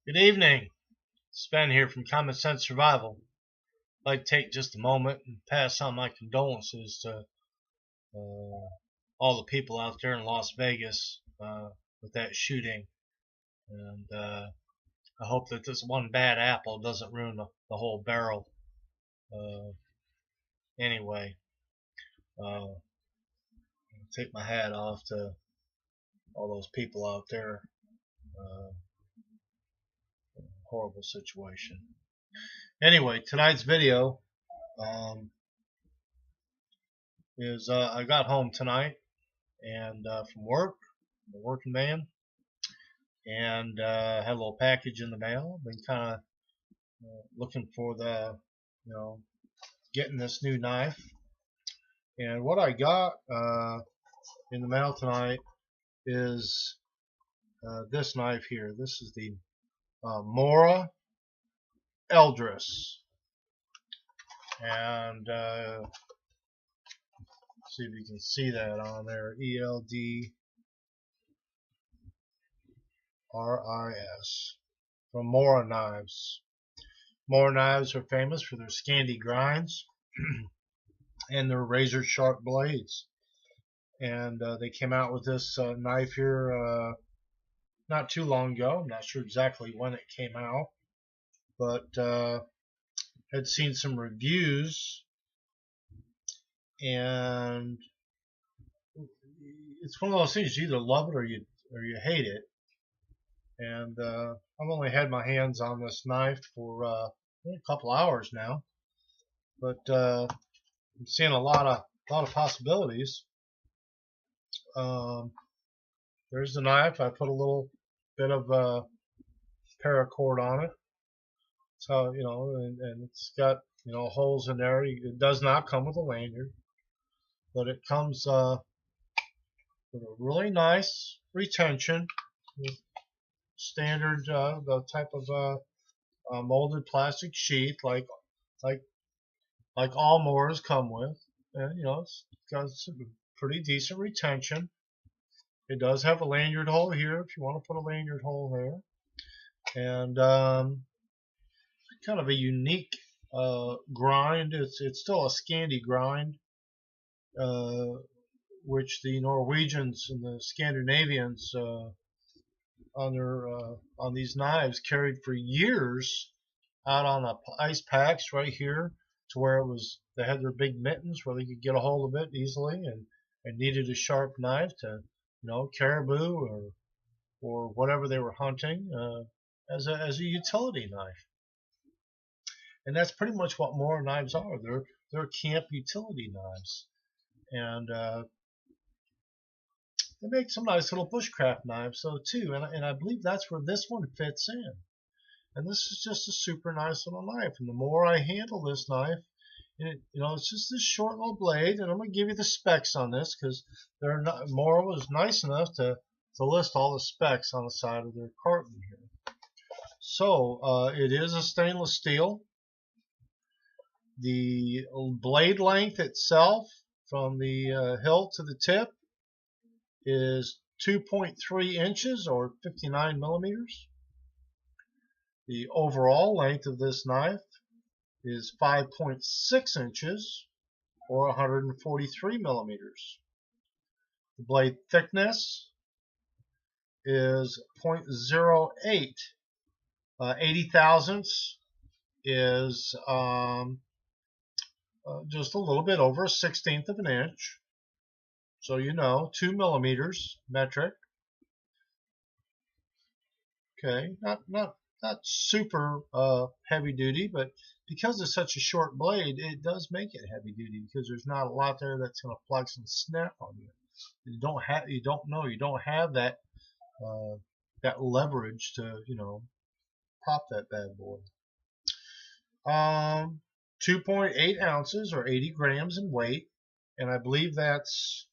Good evening. Sven here from Common Sense Survival. I'd like to take just a moment and pass on my condolences to all the people out there in Las Vegas with that shooting. And I hope that this one bad apple doesn't ruin the whole barrel. Anyway, I'll take my hat off to all those people out there. Horrible situation. Anyway, tonight's video is I got home tonight and from work, I'm a working man, and had a little package in the mail. Been kind of looking for getting this new knife, and what I got in the mail tonight is this knife here. This is the MORA ELDRIS, and see if you can see that on there. ELDRIS from MORA knives. MORA knives are famous for their Scandi grinds and their razor sharp blades, and they came out with this knife here not too long ago. I'm not sure exactly when it came out, but had seen some reviews, and it's one of those things, you either love it or you hate it. And I've only had my hands on this knife for a couple hours now, but I'm seeing a lot of possibilities. There's the knife. I put a little bit of paracord on it, so and it's got holes in there. It does not come with a lanyard, but it comes with a really nice retention, with standard the type of molded plastic sheath like all Moras come with, and it's got some pretty decent retention. It does have a lanyard hole here if you want to put a lanyard hole there, and kind of a unique grind. It's still a Scandi grind, which the Norwegians and the Scandinavians on these knives carried for years out on the ice packs right here, to where they had their big mittens where they could get a hold of it easily, and needed a sharp knife to caribou or whatever they were hunting, as a utility knife. And that's pretty much what MORA knives are. They're camp utility knives, and they make some nice little bushcraft knives though too, and I believe that's where this one fits in. And this is just a super nice little knife, and the more I handle this knife, it's just this short little blade, and I'm going to give you the specs on this because MORA was nice enough to list all the specs on the side of their carton here. So it is a stainless steel. The blade length itself from the hilt to the tip is 2.3 inches or 59 millimeters. The overall length of this knife is 5.6 inches or 143 millimeters. The blade thickness is 0.08. 80 thousandths is just a little bit over a 1/16 of an inch. So 2 millimeters metric. Okay, not super heavy duty, but because it's such a short blade, it does make it heavy duty because there's not a lot there that's going to flex and snap on you. You don't have that that leverage to pop that bad boy. 2.8 ounces or 80 grams in weight, and I believe that's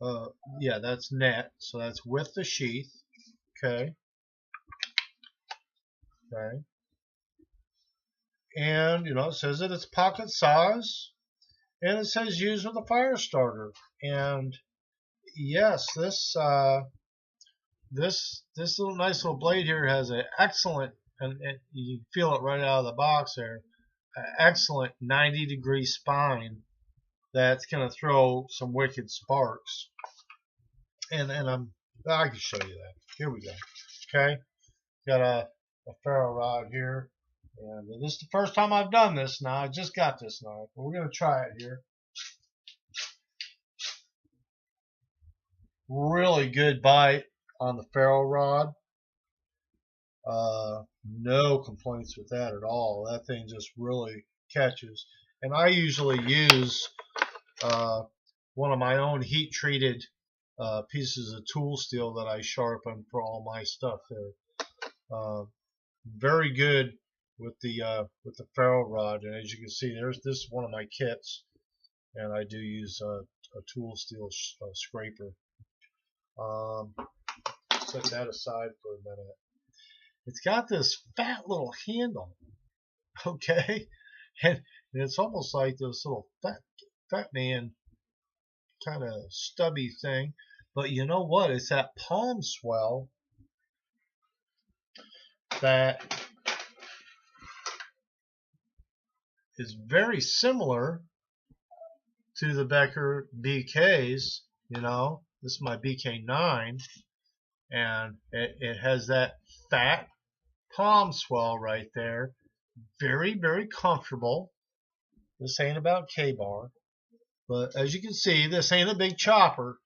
that's net, so that's with the sheath. Okay. And it says that it's pocket size, and it says use with a fire starter. And yes, this this little nice little blade here has an excellent, and you can feel it right out of the box there, an excellent 90-degree spine that's going to throw some wicked sparks. And I can show you that. Here we go. Okay, got a ferro rod here, and this is the first time I've done this. Now I just got this knife, but we're going to try it here. Really good bite on the ferro rod. No complaints with that at all. That thing just really catches. And I usually use one of my own heat-treated pieces of tool steel that I sharpen for all my stuff there. Very good with the ferro rod, and as you can see, this is one of my kits, and I do use a tool steel scraper. Set that aside for a minute. It's got this fat little handle, okay, and it's almost like this little fat man kind of stubby thing. But you know what? It's that palm swell that is very similar to the Becker BKs. You know, this is my BK9, and it has that fat palm swell right there. Very, very comfortable. This ain't about K-bar, but as you can see, this ain't a big chopper.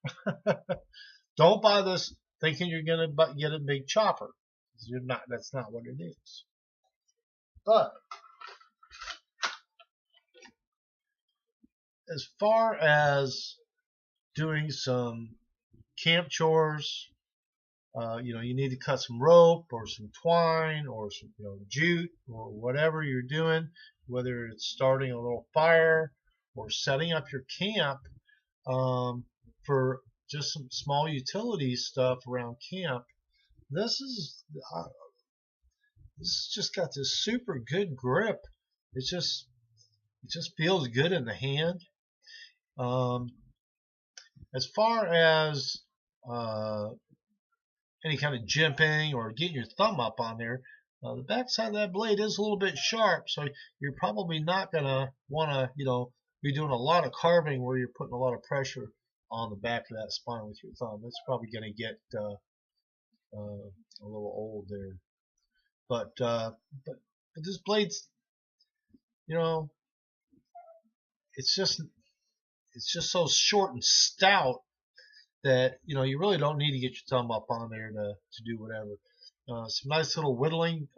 Don't buy this thinking you're gonna get a big chopper. You're not. That's not what it is. But as far as doing some camp chores, you know, you need to cut some rope or some twine or some, you know, jute or whatever you're doing, whether it's starting a little fire or setting up your camp for just some small utility stuff around camp. This is just got this super good grip. It just feels good in the hand. As far as any kind of jimping or getting your thumb up on there, the back side of that blade is a little bit sharp, so you're probably not gonna want to, you know, be doing a lot of carving where you're putting a lot of pressure on the back of that spine with your thumb. It's probably gonna get a little old there. But this blade's, you know, it's just so short and stout that, you know, you really don't need to get your thumb up on there to do whatever. Some nice little whittling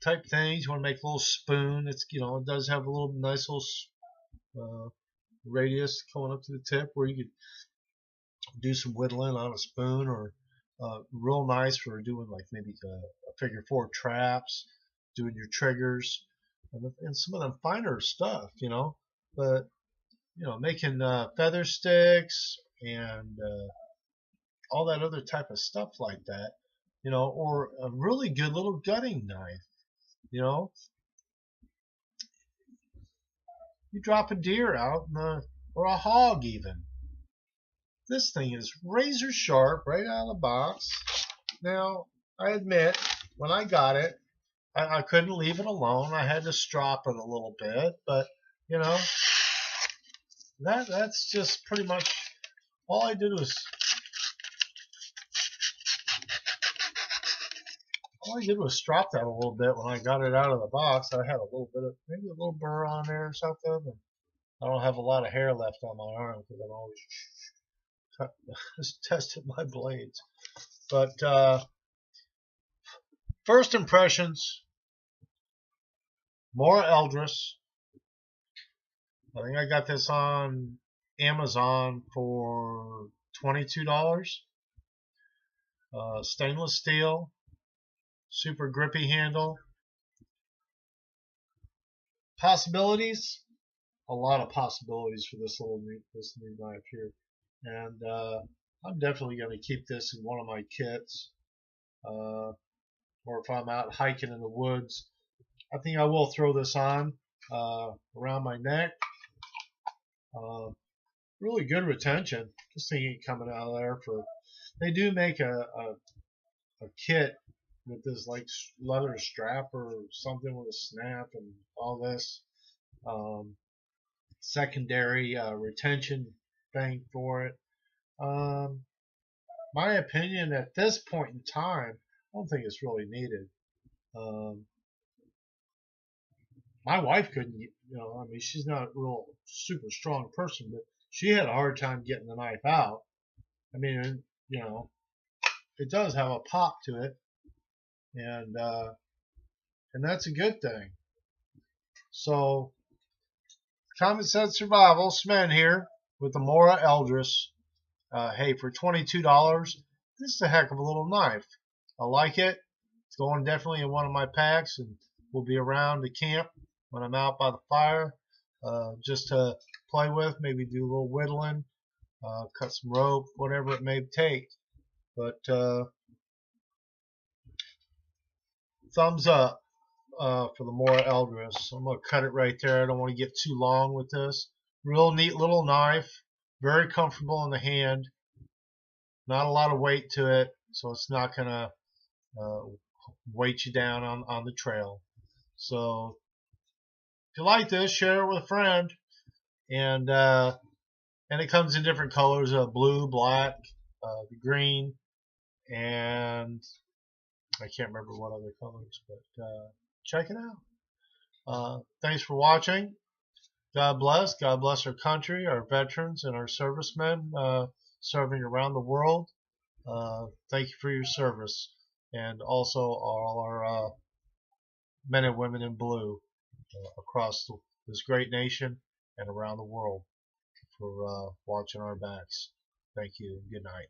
type things. You want to make a little spoon. It's, you know, it does have a little nice little radius going up to the tip where you could do some whittling on a spoon, or real nice for doing like maybe a figure-4 traps, doing your triggers, and some of them finer stuff, you know. But you know, making feather sticks and all that other type of stuff like that, you know, or a really good little gutting knife, you know. You drop a deer out or a hog even. This thing is razor sharp right out of the box. Now, I admit, when I got it, I couldn't leave it alone. I had to strop it a little bit, but you know, that's just pretty much all I did was strop that a little bit when I got it out of the box. I had a little bit of, maybe a little burr on there or something, and I don't have a lot of hair left on my arm because I'm always just testing my blades. But first impressions, MORA ELDRIS. I think I got this on Amazon for $22. Stainless steel, super grippy handle. Possibilities, a lot of possibilities for this new knife here, and I'm definitely going to keep this in one of my kits, or if I'm out hiking in the woods, I think I will throw this on around my neck. really good retention. This thing ain't coming out of there for. They do make a kit with this like leather strap or something with a snap and all this um, secondary retention thing for it. Um, my opinion at this point in time, I don't think it's really needed. Um, my wife couldn't, I mean, she's not a real super strong person, but she had a hard time getting the knife out. I mean, it does have a pop to it, and and that's a good thing. So, Common Sense Survival, Smen here with the MORA ELDRIS. Hey, for $22, this is a heck of a little knife. I like it. It's going definitely in one of my packs, and we'll be around the camp when I'm out by the fire, just to play with, maybe do a little whittling, cut some rope, whatever it may take. But thumbs up for the MORA ELDRIS. I'm going to cut it right there. I don't want to get too long with this. Real neat little knife, very comfortable in the hand. Not a lot of weight to it, so it's not going to weight you down on the trail. So if you like this, share it with a friend. And it comes in different colors: blue, black, green, and I can't remember what other colors. But check it out. Thanks for watching. God bless. God bless our country, our veterans, and our servicemen serving around the world. Thank you for your service, and also all our men and women in blue across this great nation and around the world for watching our backs. Thank you. Good night.